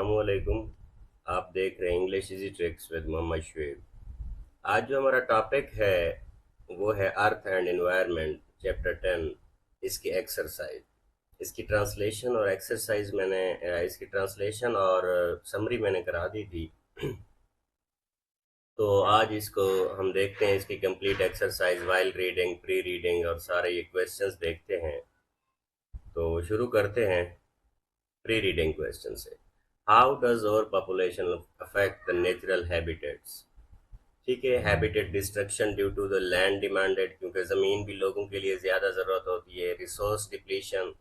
अस्सलामुअलैकुम। आप देख रहे हैं English easy tricks with Mohammed Shoaib. आज जो हमारा टॉपिक है वो है अर्थ एंड एनवायरनमेंट चैप्टर 10। इसकी एक्सरसाइज, इसकी ट्रांसलेशन और एक्सरसाइज मैंने इसकी ट्रांसलेशन और समरी मैंने करा दी थी। तो आज इसको हम देखते हैं, इसकी complete exercise while reading, pre reading और सारे ये क्वेश्चंस देखते हैं। तो शुरू करते हैं प्री रीडिंग क्वेश्चन से। How does over population affect the natural habitats. ठीक है, habitat destruction due to the land demanded, क्योंकि ज़मीन भी लोगों के लिए ज़्यादा ज़रूरत होती है। रिसोर्स डिप्लीशन,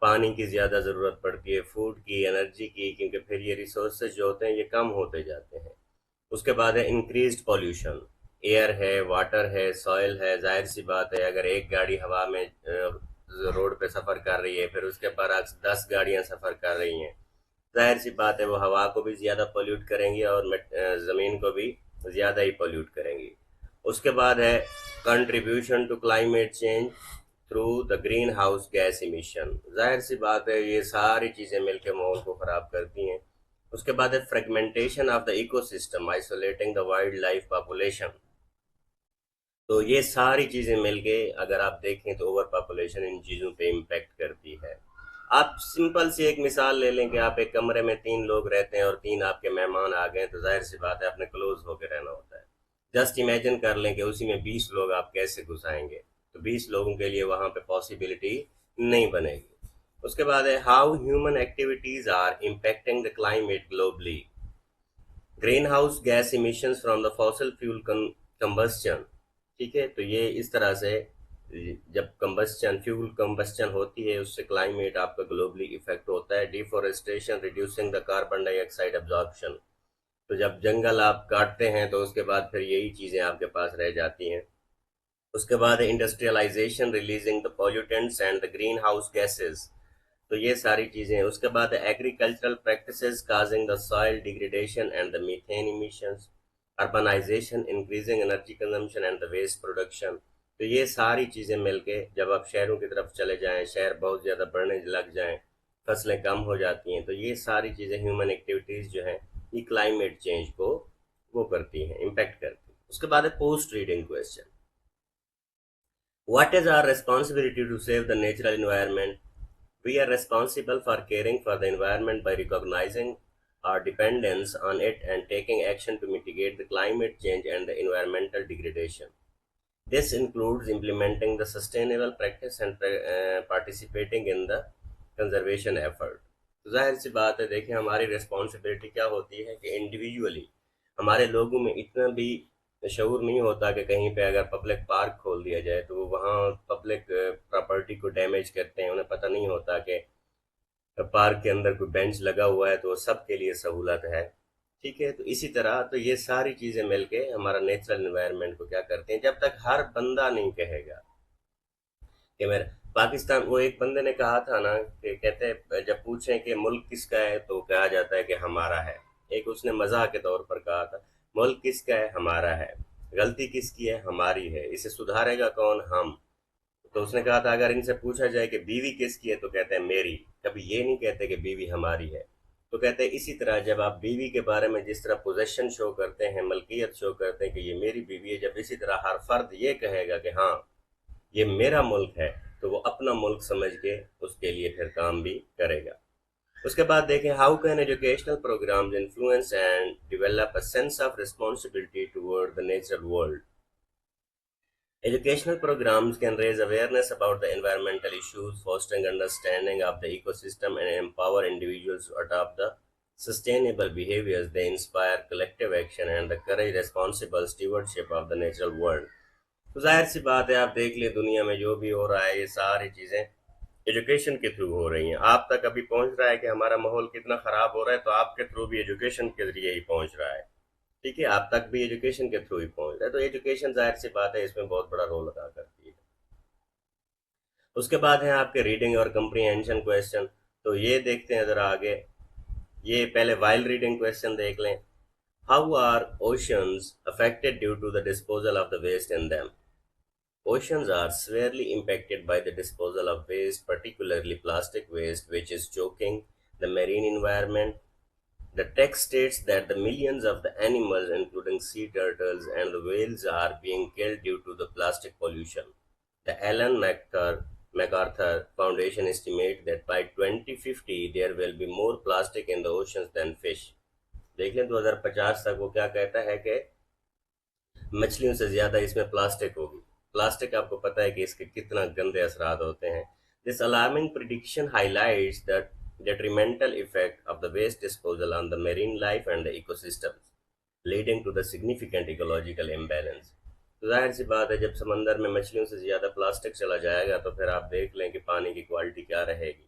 पानी की ज़्यादा ज़रूरत पड़ती है, फूड की, एनर्जी की, क्योंकि फिर ये रिसोर्सेज जो होते हैं ये कम होते जाते हैं। उसके बाद है इंक्रीज्ड पॉल्यूशन, एयर है, वाटर है, सॉइल है। जाहिर सी बात है, अगर एक गाड़ी हवा में रोड पे सफ़र कर रही है, फिर उसके बरक्स 10 गाड़ियां सफ़र कर रही हैं, जाहिर सी बात है वो हवा को भी ज़्यादा पोल्यूट करेंगी और ज़मीन को भी ज़्यादा ही पोल्यूट करेंगी। उसके बाद है contribution to climate change through the green house gas emission. जाहिर सी बात है ये सारी चीज़ें मिलकर माहौल को ख़राब करती हैं। उसके बाद है fragmentation of the ecosystem isolating the wild life population. तो ये सारी चीज़ें मिलके अगर आप देखें तो ओवर पॉपुलेशन इन चीज़ों पे इम्पेक्ट करती है। आप सिंपल सी एक मिसाल ले लें कि आप एक कमरे में 3 लोग रहते हैं और 3 आपके मेहमान आ गए, तो जाहिर सी बात है आपने क्लोज होकर रहना होता है। जस्ट इमेजिन कर लें कि उसी में 20 लोग आप कैसे घुसाएंगे, तो 20 लोगों के लिए वहां पे पॉसिबिलिटी नहीं बनेगी। उसके बाद है how human activities are impacting the climate globally. Green house gas emissions from the fossil fuel combustion. ठीक है, तो ये इस तरह से जब कंबस्चन, फ्यूल कंबस्चन होती है, उससे क्लाइमेट आपका ग्लोबली इफेक्ट होता है। Deforestation reducing the carbon dioxide absorption. तो जब जंगल आप काटते हैं तो उसके बाद फिर यही चीज़ें आपके पास रह जाती हैं। उसके बाद industrialisation releasing the pollutants and the green house gases. तो ये सारी चीज़ें। उसके बाद agricultural practices causing the soil degradation and the methane emissions. Urbanisation increasing energy consumption and the waste production. तो ये सारी चीज़ें मिलके जब आप शहरों की तरफ चले जाएं, शहर बहुत ज़्यादा बढ़ने लग जाएं, फसलें कम हो जाती हैं, तो ये सारी चीज़ें ह्यूमन एक्टिविटीज़ जो हैं ये क्लाइमेट चेंज को वो करती हैं, इम्पेक्ट करती हैं। उसके बाद है post reading question. What is our responsibility to save the natural environment. We are responsible for caring for the environment by recognizing our dependence on it and taking action to mitigate the climate change and the environmental degradation. This includes implementing the sustainable practice and participating in the conservation effort. तो जाहिर सी बात है, देखिए हमारी responsibility क्या होती है कि इंडिविजुअली हमारे लोगों में इतना भी शऊर नहीं होता कि कहीं पे अगर पब्लिक पार्क खोल दिया जाए तो वो वहाँ पब्लिक प्रॉपर्टी को डैमेज करते हैं। उन्हें पता नहीं होता कि पार्क के अंदर कोई बेंच लगा हुआ है तो वो सबके लिए सहूलत है। ठीक है, तो इसी तरह तो ये सारी चीज़ें मिलके हमारा नेचुरल एनवायरनमेंट को क्या करते हैं। जब तक हर बंदा नहीं कहेगा कि मेरा पाकिस्तान, वो एक बंदे ने कहा था ना कि कहते हैं जब पूछें कि मुल्क किसका है तो कहा जाता है कि हमारा है। एक उसने मजाक के तौर पर कहा था, मुल्क किसका है, हमारा है। गलती किसकी है, हमारी है। इसे सुधारेगा कौन, हम। तो उसने कहा था अगर इनसे पूछा जाए कि बीवी किसकी है तो कहते हैं मेरी। कभी ये नहीं कहते कि बीवी हमारी है। तो कहते हैं इसी तरह जब आप बीवी के बारे में जिस तरह पोजेशन शो करते हैं, मलकियत शो करते हैं कि ये मेरी बीवी है, जब इसी तरह हर फर्द ये कहेगा कि हाँ ये मेरा मुल्क है, तो वो अपना मुल्क समझ के उसके लिए फिर काम भी करेगा। उसके बाद देखें how can educational programs influence and develop a sense of responsibility toward the natural world. Educational programs can raise awareness about the environmental issues, fostering understanding of the ecosystem, and empower individuals to adopt the sustainable behaviors. They inspire collective action and encourage responsible stewardship of the natural world. तो जाहिर सी बात है, आप देख ले दुनिया में जो भी हो रहा है ये सारी चीज़ें एजुकेशन के थ्रू हो रही हैं। आप तक अभी पहुंच रहा है कि हमारा माहौल कितना ख़राब हो रहा है, तो आपके थ्रू भी एजुकेशन के जरिए ही पहुंच रहा है। ठीक है, आप तक भी एजुकेशन के थ्रू ही पहुंच रहा है, तो एजुकेशन जाहिर सी बात है इसमें बहुत बड़ा रोल अदा करती है। उसके बाद है आपके रीडिंग और कंप्रीहेंशन क्वेश्चन। तो ये देखते हैं ज़रा आगे। ये पहले वाइल रीडिंग क्वेश्चन देख लें। How are oceans affected due to the disposal of the waste in them. Oceans are severely impacted by the disposal of waste, particularly plastic waste, which is choking the marine environment. The text states that the millions of the animals, including sea turtles and the whales, are being killed due to the plastic pollution. The MacArthur Foundation estimates that by 2050 there will be more plastic in the oceans than fish. देख लें 2050 तक वो क्या कहता है कि मछलियों से ज्यादा इसमें प्लास्टिक होगी। प्लास्टिक आपको पता है कि इसके कितना गंदे असरात होते हैं। This alarming prediction highlights the detrimental effect of the waste disposal on the marine life and the ecosystems, leading to the significant ecological imbalance. तो जाहिर सी बात है, जब समंदर में मछलियों से ज्यादा प्लास्टिक चला जाएगा तो फिर आप देख लें कि पानी की क्वालिटी क्या रहेगी।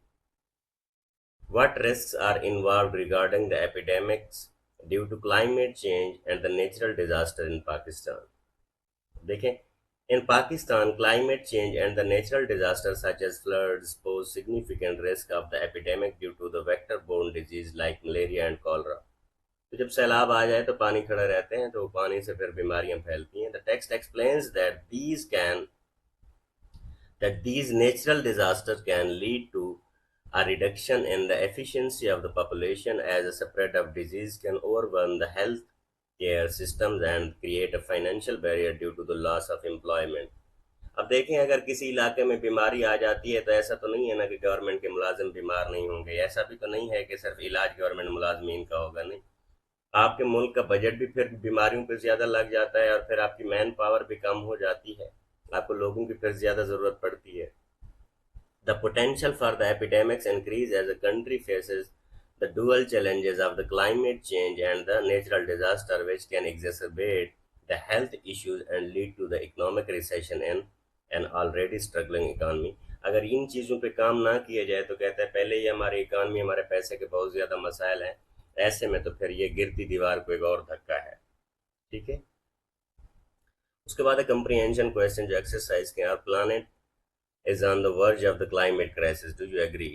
What risks are involved regarding the epidemics due to climate change and the natural disaster in Pakistan? देखें, in Pakistan, climate change and the natural disasters such as floods pose significant risk of the epidemic due to the vector-borne disease like malaria and cholera. तो जब सैलाब आ जाए तो पानी खड़े रहते हैं, तो पानी से फिर बीमारियां फैलती हैं। The text explains that these natural disasters can lead to a reduction in the efficiency of the population as a spread of disease can overwhelm the health care systems and create a financial barrier due to the loss of employment. अब देखें, अगर किसी इलाके में बीमारी आ जाती है तो ऐसा तो नहीं है ना कि गवर्नमेंट के मुलाजिम बीमार नहीं होंगे। ऐसा भी तो नहीं है कि सिर्फ इलाज गवर्नमेंट मुलाजमीन का होगा। नहीं, आपके मुल्क का बजट भी फिर बीमारियों पर ज्यादा लग जाता है और फिर आपकी मैन पावर भी कम हो जाती है, आपको लोगों की फिर ज्यादा जरूरत पड़ती है। The potential for the epidemics increase as the country faces the dual challenges of the climate change and the natural disaster, which can exacerbate the health issues and lead to the economic recession in an already struggling economy. अगर इन चीज़ों पे काम ना किया जाए तो कहता है पहले ही हमारी इकानमी, हमारे पैसे के बहुत ज़्यादा मसाइल हैं, ऐसे में तो फिर ये गिरती दीवार को एक और धक्का है। ठीक है, उसके बाद है कंप्रीहेंशन क्वेश्चन जो एक्सरसाइज के। Our planet is on the verge of the climate crisis. Do you agree?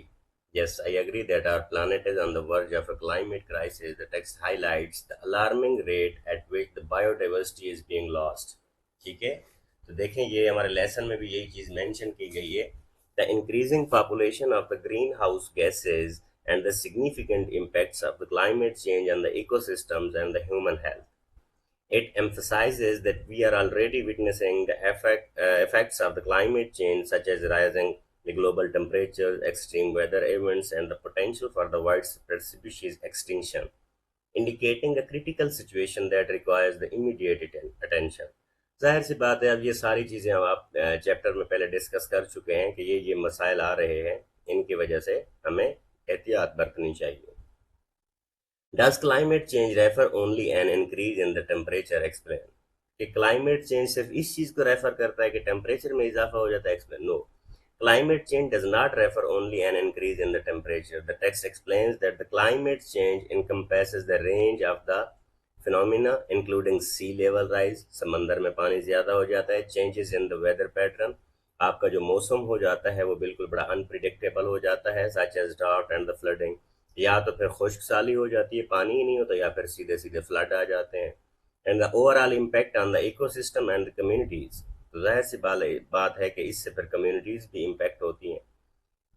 Yes, I agree that our planet is on the verge of a climate crisis. The text highlights the alarming rate at which the biodiversity is being lost. ठीक है, तो देखें ये हमारे lesson में भी यही चीज़ mention की गई है। The increasing population of the greenhouse gases and the significant impacts of the climate change on the ecosystems and the human health. It emphasizes that we are already witnessing the effects of the climate change, such as rising the global temperatures, extreme weather events, and the potential for the widespread species extinction, indicating a critical situation that requires the immediate attention. जाहिर सी बात है, अब ये सारी चीज़ें हम आप चैप्टर में पहले डिस्कस कर चुके हैं कि ये मसाइल आ रहे हैं, इनकी वजह से हमें एहतियात बरतनी चाहिए। Does climate change refer only an increase in the temperature? Explain. कि climate change सिर्फ इस चीज को रेफर करता है कि टेम्परेचर में इजाफा हो जाता है? Explain. No. Climate change does not refer only an increase in the temperature. The text explains that the climate change encompasses the range of the phenomena including sea level rise, समंदर में पानी ज्यादा हो जाता है, changes in the weather pattern, आपका जो मौसम हो जाता है वो बिल्कुल बड़ा अनप्रिडिक्टेबल हो जाता है, such as drought and the flooding, या तो फिर खुश्क साली हो जाती है, पानी ही नहीं होता, या फिर सीधे सीधे फ्लड आ जाते हैं। And the overall impact on the ecosystem and the communities, तो जाहिर सी बात है कि इससे फिर कम्युनिटीज भी इम्पैक्ट होती हैं।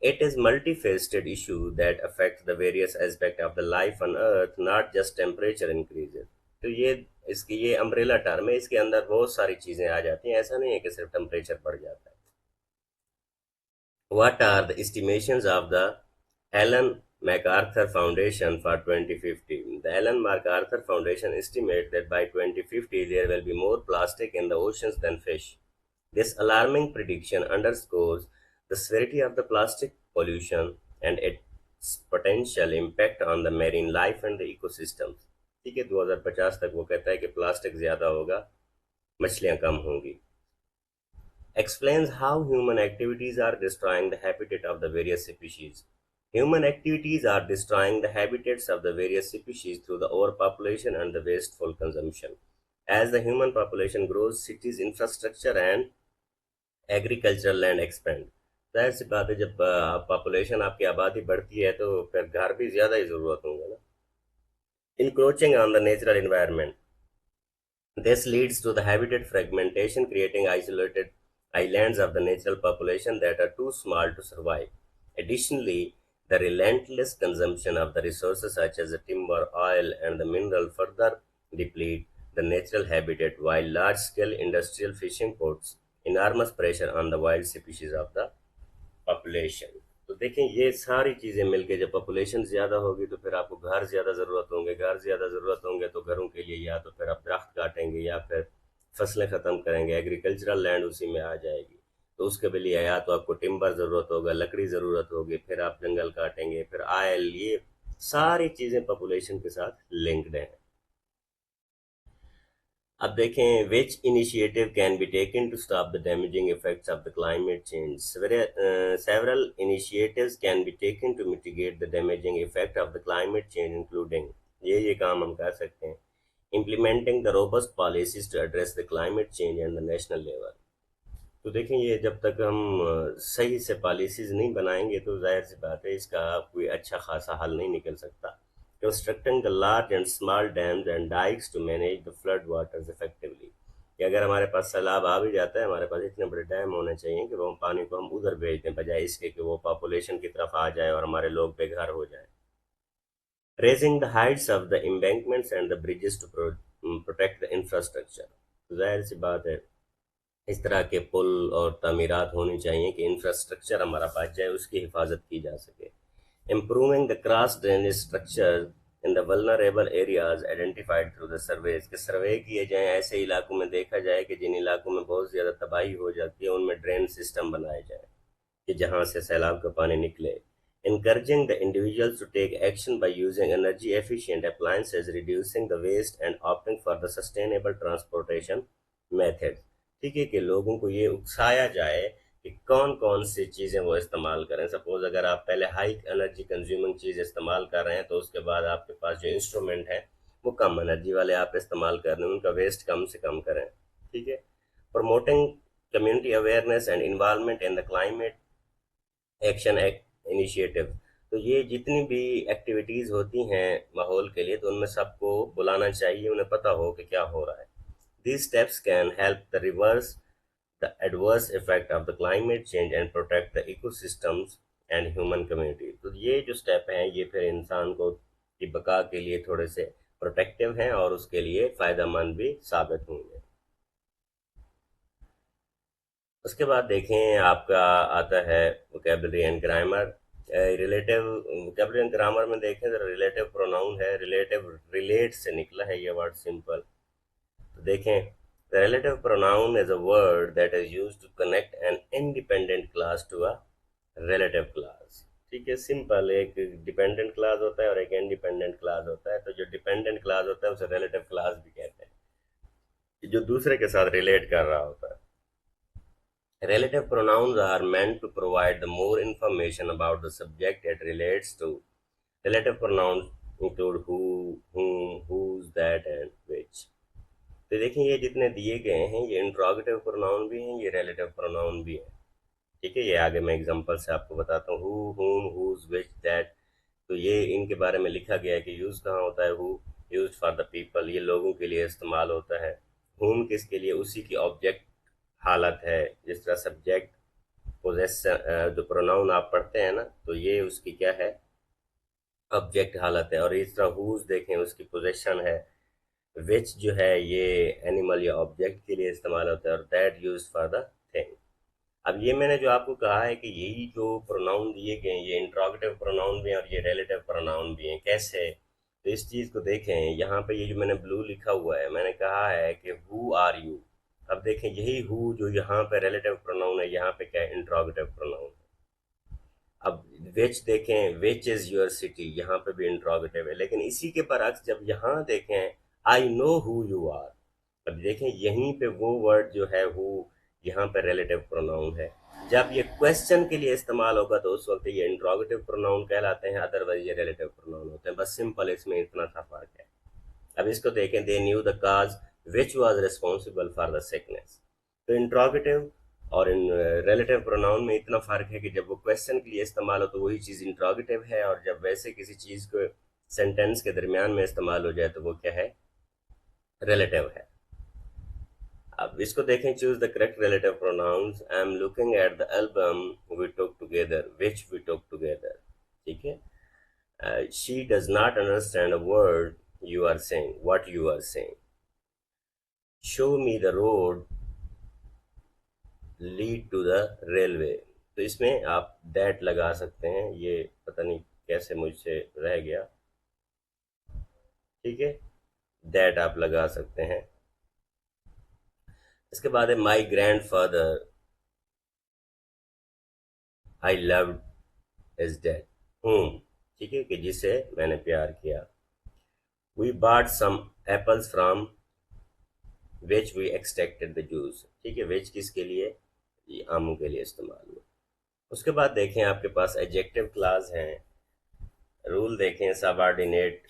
It is multifaceted issue that affect the various aspect of the life on earth, not just temperature increases. तो ये अम्ब्रेला टर्म है, इसके अंदर बहुत सारी चीजें आ जाती हैं, ऐसा नहीं है कि सिर्फ टेम्परेचर बढ़ जाता है। What are the estimations of the Ellen MacArthur Foundation for 2050. The Ellen MacArthur Foundation estimates that by 2050 there will be more plastic in the oceans than fish. This alarming prediction underscores the severity of the plastic pollution and its potential impact on the marine life and the ecosystems. ठीक है, 2050 तक वो कहता है कि plastic ज्यादा होगा, मछलियां कम होंगी। Explains how human activities are destroying the habitat of the various species. Human activities are destroying the habitats of the various species through the overpopulation and the wasteful consumption. As the human population grows, cities, infrastructure and agricultural land expand. जाहिर सी बात है, जब population आपकी आबादी बढ़ती है तो फिर घर भी ज़्यादा ही ज़रूरत होंगे ना। Encroaching on the natural environment. This leads to the habitat fragmentation, creating isolated islands of the natural population that are too small to survive. Additionally, The relentless consumption of the resources such as the timber, oil, and the mineral further deplete the natural habitat, while large-scale industrial fishing puts enormous pressure on the wild species of the population. तो देखें ये सारी चीज़ें मिलके जब population ज़्यादा होगी तो फिर आपको घर ज़्यादा ज़रूरत होंगे, घर ज़्यादा ज़रूरत होंगे तो घरों के लिए या तो फिर आप दरख्त काटेंगे या फिर फसलें ख़त्म करेंगे, एग्रीकल्चरल लैंड उसी में आ जाएगी। तो उसके लिए या तो आपको टिम्बर ज़रूरत होगा, लकड़ी ज़रूरत होगी, फिर आप जंगल काटेंगे, फिर आयल, ये सारी चीज़ें पॉपुलेशन के साथ लिंक्ड हैं। अब देखें which initiative can be taken to stop the damaging effects of the climate change. Several initiatives can be taken to mitigate the damaging effect of the climate change, including ये काम हम कर सकते हैं implementing the robust policies to address the climate change and the national level. तो देखें ये जब तक हम सही से पॉलिसीज नहीं बनाएंगे तो जाहिर सी बात है इसका कोई अच्छा खासा हल नहीं निकल सकता। Constructing the large and small dams and dikes to manage the flood waters effectively, कि अगर हमारे पास सैलाब आ भी जाता है हमारे पास इतने बड़े डैम होने चाहिए कि वो पानी को हम उधर भेज दें बजाय इसके कि वो पॉपुलेशन की तरफ आ जाए और हमारे लोग बेघर हो जाए। Raising the heights of the embankments and the bridges to protect the infrastructure, तो जाहिर सी बात है इस तरह के पुल और तामीरात होनी चाहिए कि इंफ्रास्ट्रक्चर हमारा बच जाए, उसकी हिफाजत की जा सके। Improving the cross drainage structure in the vulnerable areas identified through the surveys, के सर्वे किए जाएं ऐसे इलाकों में, देखा जाए कि जिन इलाकों में बहुत ज़्यादा तबाही हो जाती है उनमें ड्रेन सिस्टम बनाए जाए कि जहां से सैलाब का पानी निकले। Encouraging the individuals to take action by using energy efficient appliances, reducing the waste and opting for the sustainable transportation methods, ठीक है कि लोगों को ये उकसाया जाए कि कौन कौन सी चीज़ें वो इस्तेमाल करें। सपोज अगर आप पहले हाई एनर्जी कंज्यूमिंग चीज़ इस्तेमाल कर रहे हैं तो उसके बाद आपके पास जो इंस्ट्रूमेंट है वो कम एनर्जी वाले आप इस्तेमाल कर रहे हैं, उनका वेस्ट कम से कम करें, ठीक है। Promoting community awareness and involvement in the climate action initiative, तो ये जितनी भी एक्टिविटीज़ होती हैं माहौल के लिए तो उनमें सबको बुलाना चाहिए, उन्हें पता हो कि क्या हो रहा है। These steps can help the reverse the adverse effect of the climate change and protect the ecosystems and human community। तो ये जो स्टेप हैं ये फिर इंसान को की बका के लिए थोड़े से प्रोटेक्टिव हैं और उसके लिए फ़ायदेमंद भी साबित होंगे। उसके बाद देखें आपका आता है vocabulary and grammar. Relative vocabulary and grammar में देखें तो रिलेटिव प्रोनाउन है, रिलेटिव रिलेट से निकला है ये वर्ड सिंपल। तो देखें the relative pronoun is a word that is used to connect an independent class to a relative class, ठीक है। सिंपल, एक डिपेंडेंट क्लास होता है और एक इंडिपेंडेंट क्लास होता है, तो जो डिपेंडेंट क्लास होता है उसे रिलेटिव क्लास भी कहते हैं, जो दूसरे के साथ रिलेट कर रहा होता है। Relative pronouns are meant to provide the more information about the subject it relates to. Relative pronouns include who, whom, whose, that and which। तो देखें ये जितने दिए गए हैं ये इंट्रोगेटिव प्रोनाउन भी हैं, ये रिलेटिव प्रोनाउन भी हैं, ठीक है। ये आगे मैं एग्जांपल से आपको बताता हूँ। हु, हुम, हुज, विच, दैट, तो ये इनके बारे में लिखा गया है कि यूज़ कहाँ होता है। Who use for the people, ये लोगों के लिए इस्तेमाल होता है। हुम किसके लिए, उसी की ऑब्जेक्ट हालत है, जिस तरह सब्जेक्ट पोजेशन जो प्रोनाउन आप पढ़ते हैं ना तो ये उसकी क्या है, ऑब्जेक्ट हालत है। और इस तरह हुज देखें उसकी पोजेशन है। विच जो है ये एनिमल या ऑब्जेक्ट के लिए इस्तेमाल होता है और that use for the thing. अब ये मैंने जो आपको कहा है कि यही जो प्रोनाउन दिए गए हैं ये इंट्रोगेटिव प्रोनाउन भी हैं और ये रिलेटिव प्रोनाउन भी हैं। कैसे, तो इस चीज़ को देखें, यहाँ पे ये जो मैंने ब्लू लिखा हुआ है मैंने कहा है कि हु आर यू। अब देखें यही हु जो यहाँ पे रिलेटिव प्रोनाउन है यहाँ पे क्या है, इंट्रोगेटिव प्रोनाउन है। अब विच देखें, विच इज़ योर सिटी, यहाँ पे भी इंट्रोगेटिव है, लेकिन इसी के बरक्स जब यहाँ देखें I know who you are, अब देखें यहीं पे वो वर्ड जो है हु यहाँ पे रिलेटिव प्रोनाउन है। जब ये क्वेश्चन के लिए इस्तेमाल होगा तो उस वक्त ये इंट्रोगेटिव प्रोनाउन कहलाते हैं, अदरवाइज ये रिलेटिव प्रोनाउन होते हैं। बस सिंपल इसमें इतना सा फर्क है। अब इसको देखें, they knew the cause which was responsible for the sickness, तो इंट्रोगेटिव और इन रिलेटिव प्रोनाउन में इतना फ़र्क है कि जब वो क्वेश्चन के लिए इस्तेमाल हो तो वही चीज़ इंट्रोगेटिव है और जब वैसे किसी चीज़ को सेंटेंस के दरमियान में इस्तेमाल हो जाए तो वो क्या है, रिलेटिव है। अब इसको देखें, choose the correct relative pronouns. I am looking at the album we took together, which we took together, ठीक है। She does not understand a word you are saying, what you are saying. Show me the road lead to the railway. तो इसमें आप that लगा सकते हैं, ये पता नहीं कैसे मुझसे रह गया, ठीक है, दैट आप लगा सकते हैं। इसके बाद है my grandfather I love is dead home, ठीक है, कि जिसे मैंने प्यार किया। We bought some apples from which we extracted the juice, ठीक है, विच किसके लिए, ये आमों के लिए इस्तेमाल हुआ। उसके बाद देखें आपके पास एडजेक्टिव क्लास हैं। रूल देखें सबऑर्डिनेट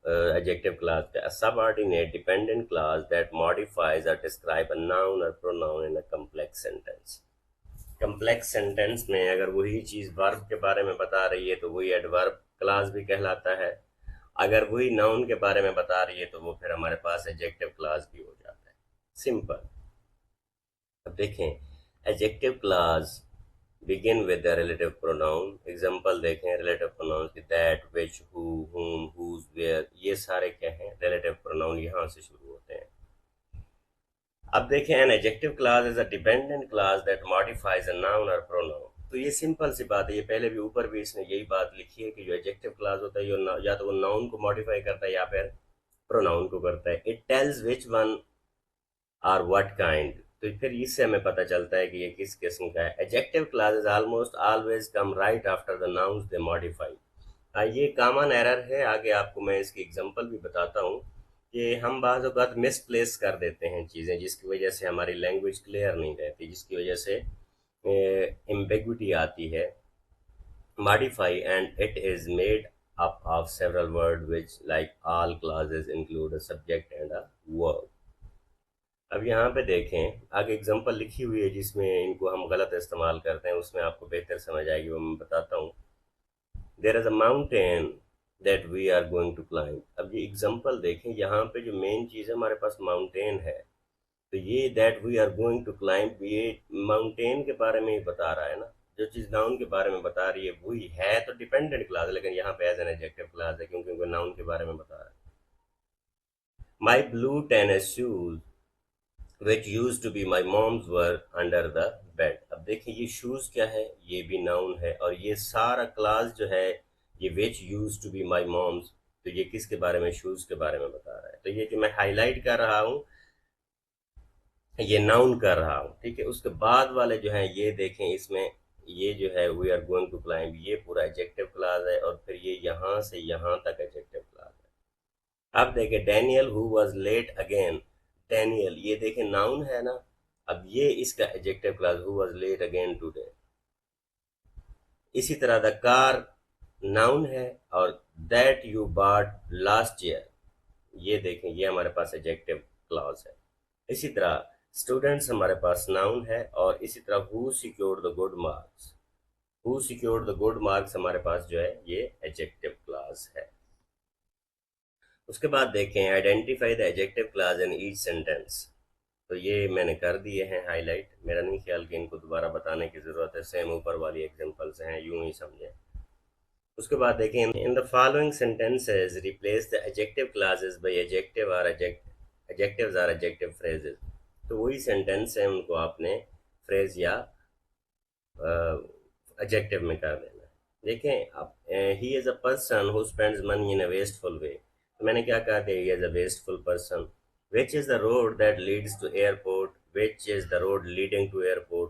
adjective class का, a subordinate dependent class that modifies or describe a noun or pronoun in a complex sentence। complex sentence में अगर वही चीज वर्ब के बारे में बता रही है तो वही एडवर्ब क्लास भी कहलाता है, अगर वही नाउन के बारे में बता रही है तो वो फिर हमारे पास एडजेक्टिव क्लास भी हो जाता है। सिंपल। अब देखें adjective class begin with the relative pronoun। Example देखें relative pronouns की that, which, who, whom, whose, where, ये सारे क्या हैं, relative pronoun यहाँ से शुरू होते हैं। अब देखें an adjective class is a dependent class that modifies a noun or pronoun। तो ये सिंपल सी बात है, ये पहले भी ऊपर भी इसने यही बात लिखी है कि जो एडजेक्टिव क्लास होता है या तो वो नाउन को मॉडिफाई करता है या फिर प्रोनाउन को करता है। इट टेल्स विच वन और व्हाट काइंड, तो फिर इससे हमें पता चलता है कि ये किस किस्म का है। Adjective classes almost always come right after the nouns they modify. ये कॉमन एरर है, आगे आपको मैं इसकी एग्जांपल भी बताता हूँ कि हम बाज़ औक़ात मिसप्लेस कर देते हैं चीज़ें, जिसकी वजह से हमारी लैंग्वेज क्लियर नहीं रहती, जिसकी वजह से एम्बिग्विटी आती है। Modify and it is made up of several words which like all clauses include a subject and a verb। अब यहाँ पे देखें आगे एग्जांपल लिखी हुई है जिसमें इनको हम गलत इस्तेमाल करते हैं, उसमें आपको बेहतर समझ आएगी, वो मैं बताता हूँ। There is a mountain that we are going to climb. अब ये एग्जांपल देखें, यहाँ पे जो मेन चीज़ है हमारे पास माउंटेन है, तो ये that we are going to climb ये माउंटेन के बारे में ही बता रहा है ना। जो चीज़ नाउन के बारे में बता रही है वही है तो डिपेंडेंट क्लास, लेकिन यहाँ पे एज एन एडजेक्टिव क्लास है क्योंकि वो नाउन के बारे में बता रहा है। My blue tennis shoes which used to be my mom's were under the bed। अब देखिए ये शूज क्या है, ये भी नाउन है, और ये सारा क्लास जो है ये which used to be my mom's, तो ये किसके बारे में, शूज के बारे में बता रहा है। तो ये जो मैं हाईलाइट कर रहा हूँ ये नाउन कर रहा हूँ, ठीक है। उसके बाद वाले जो हैं ये देखें, इसमें ये जो है we are going to climb ये पूरा एडजेक्टिव क्लास है, और फिर ये यहाँ से यहाँ तक एडजेक्टिव क्लास है। अब देखें Daniel who was late again, Daniel ये देखें नाउन है ना, अब ये इसका adjective class who was late again today. इसी तरह द कार नाउन है, और that you bought last year ये देखें ये हमारे पास एडजेक्टिव क्लॉज है। इसी तरह स्टूडेंट्स हमारे पास नाउन है, और इसी तरह who secured the good marks, who secured the good marks हमारे पास जो है ये एडजेक्टिव क्लॉज है। उसके बाद देखें identify the adjective clause in each sentence. तो ये मैंने कर दिए हैं हाईलाइट, मेरा नहीं ख्याल कि इनको दोबारा बताने की ज़रूरत है, सेम ऊपर वाली एग्जांपल्स हैं, यूं ही समझें। उसके बाद देखें in the following sentences replace the adjective clauses by adjective और एडजेक्टिव्स और एडजेक्टिव फ्रेजेस। तो वही सेंटेंस है, उनको आपने फ्रेज या एडजेक्टिव में कर देना है। देखें अब he is a person who spends money in a wasteful way, तो मैंने क्या कहा कि he is a wasteful person. Which is the road that leads to airport? Which is the road leading to airport?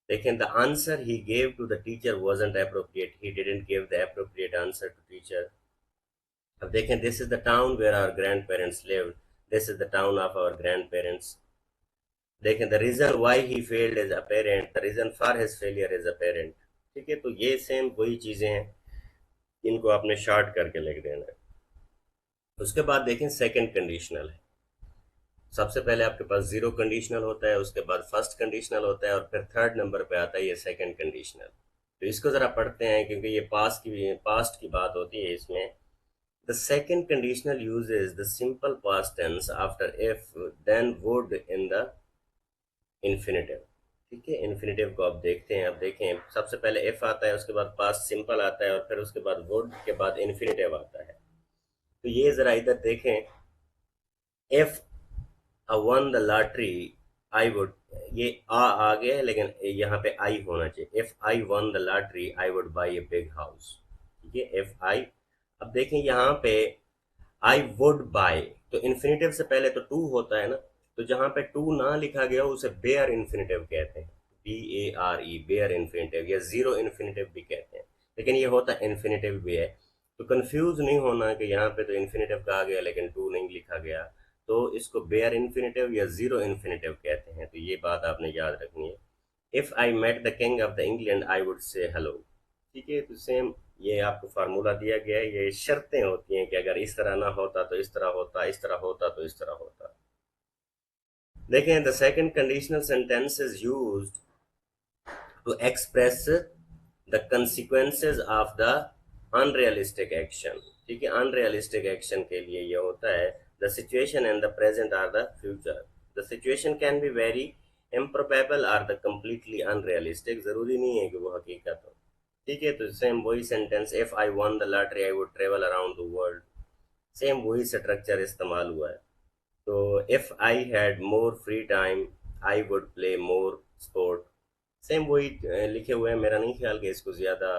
लेकिन the answer he gave to the teacher wasn't appropriate. He didn't give the appropriate answer to teacher. अब देखें this is the town where our grandparents lived. This is the town of our grandparents. देखें the reason why he failed is apparent. The reason for his failure is apparent. ठीक है, तो ये same वही चीज़ें हैं, इनको आपने शॉर्ट करके लिख देना है। उसके बाद देखें सेकंड कंडीशनल है। सबसे पहले आपके पास जीरो कंडीशनल होता है, उसके बाद फर्स्ट कंडीशनल होता है, और फिर थर्ड नंबर पे आता है ये सेकंड कंडीशनल। तो इसको ज़रा पढ़ते हैं क्योंकि ये पास्ट की बात होती है इसमें। The second conditional uses the simple past tense after if then would in the infinitive. ठीक है, इन्फिनेटिव को अब देखते हैं। अब देखें, सबसे पहले एफ आता है, उसके बाद पास्ट सिंपल आता है और फिर उसके बाद वुड के बाद इन्फिनेटिव आता है। तो ये जरा इधर देखें, if I one the lottery I would, ये आ गया है लेकिन यहाँ पे आई होना चाहिए। If I one the lottery I would buy a big house. ठीक है, इफ आई। अब देखें यहाँ पे आई वुड बाय, तो इन्फिनेटिव से पहले तो टू होता है ना, तो जहां पे टू ना लिखा गया उसे बेयर इन्फिनेटिव कहते हैं। BARE, बेयर इन्फिनेटिव, या जीरो इन्फिनेटिव भी कहते हैं, लेकिन ये होता इन्फिनेटिव भी है। तो कंफ्यूज नहीं होना कि यहाँ पे तो इन्फिनेटिव कहा गया लेकिन टू नहीं लिखा गया, तो इसको बेयर इन्फिनेटिव या जीरो इन्फिनेटिव कहते हैं। तो ये बात आपने याद रखनी है। If I met the king of the England I would say hello. ठीक है, तो सेम ये आपको फार्मूला दिया गया है। ये शर्तें होती हैं कि अगर इस तरह ना होता तो इस तरह होता, इस तरह होता तो इस तरह होता। देखें, the second conditional sentence is used to express the consequences of the unrealistic action. ठीक है, अनरियलिस्टिक एक्शन के लिए ये होता है the situation and the present or the future. The situation can be very improbable or the completely unrealistic, जरूरी नहीं है कि वो हकीकत हो। ठीक है, तो सेम वही sentence, if I one the lottery I would travel around the world, same वही स्ट्रक्चर इस्तेमाल हुआ है। तो if I had more free time I would play more sport, same वही लिखे हुए हैं। मेरा नहीं ख्याल कि इसको ज्यादा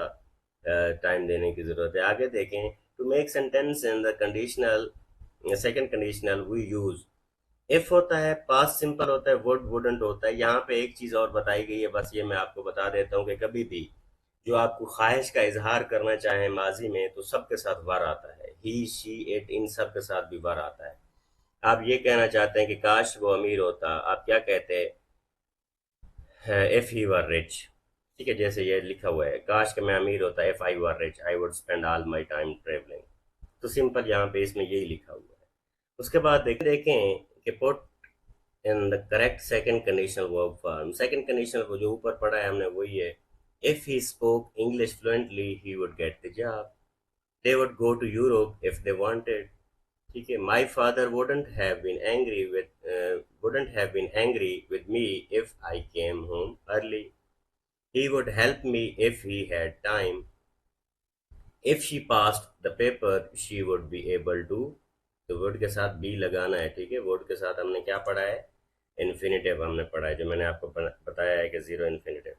टाइम देने की जरूरत है। आगे देखें, to make sentence in the conditional, second conditional we use if होता है, पास्ट सिंपल होता है, वुड वुडंट होता है। यहाँ पे एक चीज और बताई गई है, बस ये मैं आपको बता देता हूँ कि कभी भी जो आपको ख्वाहिश का इजहार करना चाहे माजी में, तो सबके साथ वर आता है। ही, शी, इट, इन सब के साथ भी वर आता है। आप ये कहना चाहते हैं कि काश वो अमीर होता, आप क्या कहते हैं, इफ ही वर रिच। ठीक है, जैसे ये लिखा हुआ है, काश कि मैं अमीर होता, if I were rich I would spend all my time travelling. तो सिंपल यहाँ पे इसमें यही लिखा हुआ है। उसके बाद देखें कि put in the correct second conditional verb form. Second conditional वो जो ऊपर पढ़ा है हमने वही है। If he spoke English fluently he would get the job. They would go to Europe if they wanted. ठीक है, my father wouldn't have been angry with me if I came home early. He would help me if he had time. If she passed the paper she would be able to। तो would के साथ be लगाना है। ठीक है, would के साथ हमने क्या पढ़ा है, इन्फिनेटिव हमने पढ़ा है, जो मैंने आपको बताया है कि जीरो इन्फिनेटिव।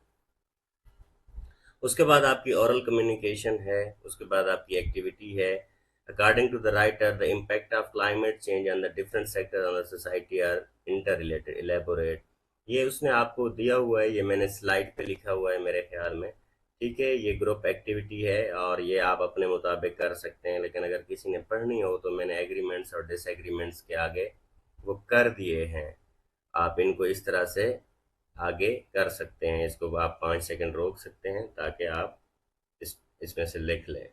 उसके बाद आपकी ओरल कम्युनिकेशन है, उसके बाद आपकी एक्टिविटी है। According to the writer the impact of climate change and the different sector of the society are interrelated, elaborate. ये उसने आपको दिया हुआ है, ये मैंने स्लाइड पे लिखा हुआ है मेरे ख्याल में। ठीक है, ये ग्रुप एक्टिविटी है और ये आप अपने मुताबिक कर सकते हैं, लेकिन अगर किसी ने पढ़नी हो तो मैंने एग्रीमेंट्स और डिसएग्रीमेंट्स के आगे वो कर दिए हैं। आप इनको इस तरह से आगे कर सकते हैं। इसको आप 5 सेकंड रोक सकते हैं ताकि आप इसमें से लिख लें।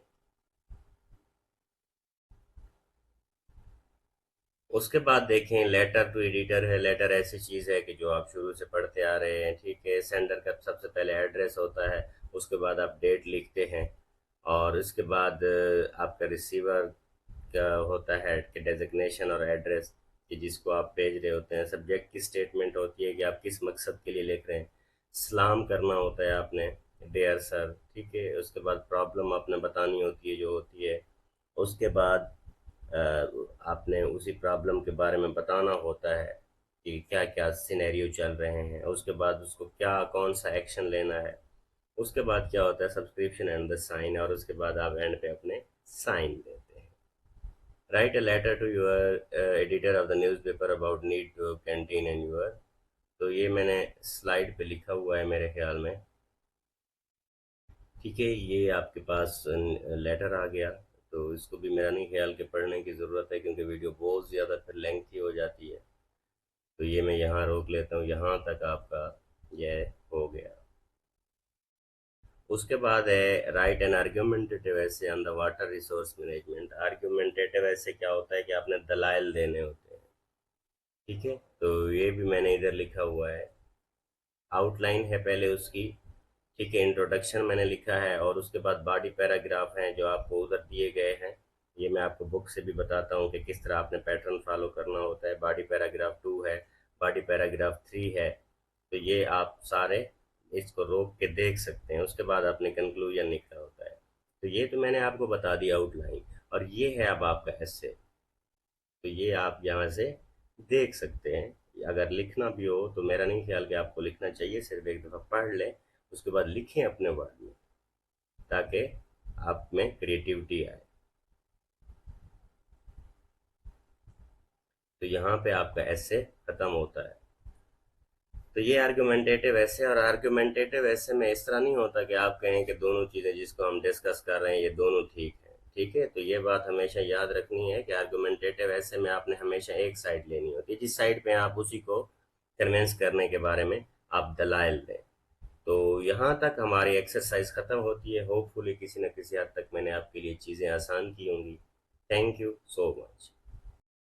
उसके बाद देखें, लेटर टू एडिटर है। लेटर ऐसी चीज़ है कि जो आप शुरू से पढ़ते आ रहे हैं। ठीक है, सेंडर का सबसे पहले एड्रेस होता है, उसके बाद आप डेट लिखते हैं, और उसके बाद आपका रिसीवर का होता है कि डेजिग्नेशन और एड्रेस कि जिसको आप भेज रहे होते हैं। सब्जेक्ट की स्टेटमेंट होती है कि आप किस मकसद के लिए लिख रहे हैं। सलाम करना होता है आपने, डियर सर। ठीक है, उसके बाद प्रॉब्लम आपने बतानी होती है जो होती है। उसके बाद आपने उसी प्रॉब्लम के बारे में बताना होता है कि क्या क्या सिनेरियो चल रहे हैं। उसके बाद उसको क्या कौन सा एक्शन लेना है। उसके बाद क्या होता है, सब्सक्रिप्शन एंड द साइन, और उसके बाद आप एंड पे अपने साइन देते हैं। Write a letter to your editor of the newspaper about need to canteen and your. तो ये मैंने स्लाइड पे लिखा हुआ है मेरे ख्याल में। ठीक है, ये आपके पास लेटर आ गया। तो इसको भी मेरा नहीं ख्याल कि पढ़ने की ज़रूरत है, क्योंकि वीडियो बहुत ज़्यादा फिर लेंथी हो जाती है। तो ये मैं यहाँ रोक लेता हूँ, यहाँ तक आपका यह हो गया। उसके बाद है राइट एन आर्ग्यूमेंटेटिव ऐसे on the water resource management. Argumentative ऐसे क्या होता है कि आपने दलाइल देने होते हैं। ठीक है, तो ये भी मैंने इधर लिखा हुआ है। आउटलाइन है पहले उसकी। ठीक है, इंट्रोडक्शन मैंने लिखा है, और उसके बाद बॉडी पैराग्राफ हैं जो आपको उधर दिए गए हैं। ये मैं आपको बुक से भी बताता हूँ कि किस तरह आपने पैटर्न फॉलो करना होता है। बॉडी पैराग्राफ 2 है, बॉडी पैराग्राफ 3 है, तो ये आप सारे इसको रोक के देख सकते हैं, उसके बाद आपने कंक्लूजन लिखना होता है। तो ये तो मैंने आपको बता दिया आउटलाइन, और ये है अब आपका एसे। तो ये आप यहाँ से देख सकते हैं। अगर लिखना भी हो तो मेरा नहीं ख्याल कि आपको लिखना चाहिए, सिर्फ एक दफ़ा पढ़ लें, उसके बाद लिखें अपने वर्ड में, ताकि आप में क्रिएटिविटी आए। तो यहाँ पे आपका ऐसे खत्म होता है। तो ये आर्गुमेंटेटिव ऐसे, और आर्गुमेंटेटिव ऐसे में इस तरह नहीं होता कि आप कहें कि दोनों चीज़ें जिसको हम डिस्कस कर रहे हैं ये दोनों ठीक है। ठीक है, तो ये बात हमेशा याद रखनी है कि आर्गुमेंटेटिव ऐसे में आपने हमेशा एक साइड लेनी होती है, जिस साइड पे आप उसी को कन्विंस करने के बारे में आप दलाइल दें। तो यहाँ तक हमारी एक्सरसाइज ख़त्म होती है। होपफुली किसी न किसी हद तक मैंने आपके लिए चीज़ें आसान की होंगी। Thank you so much.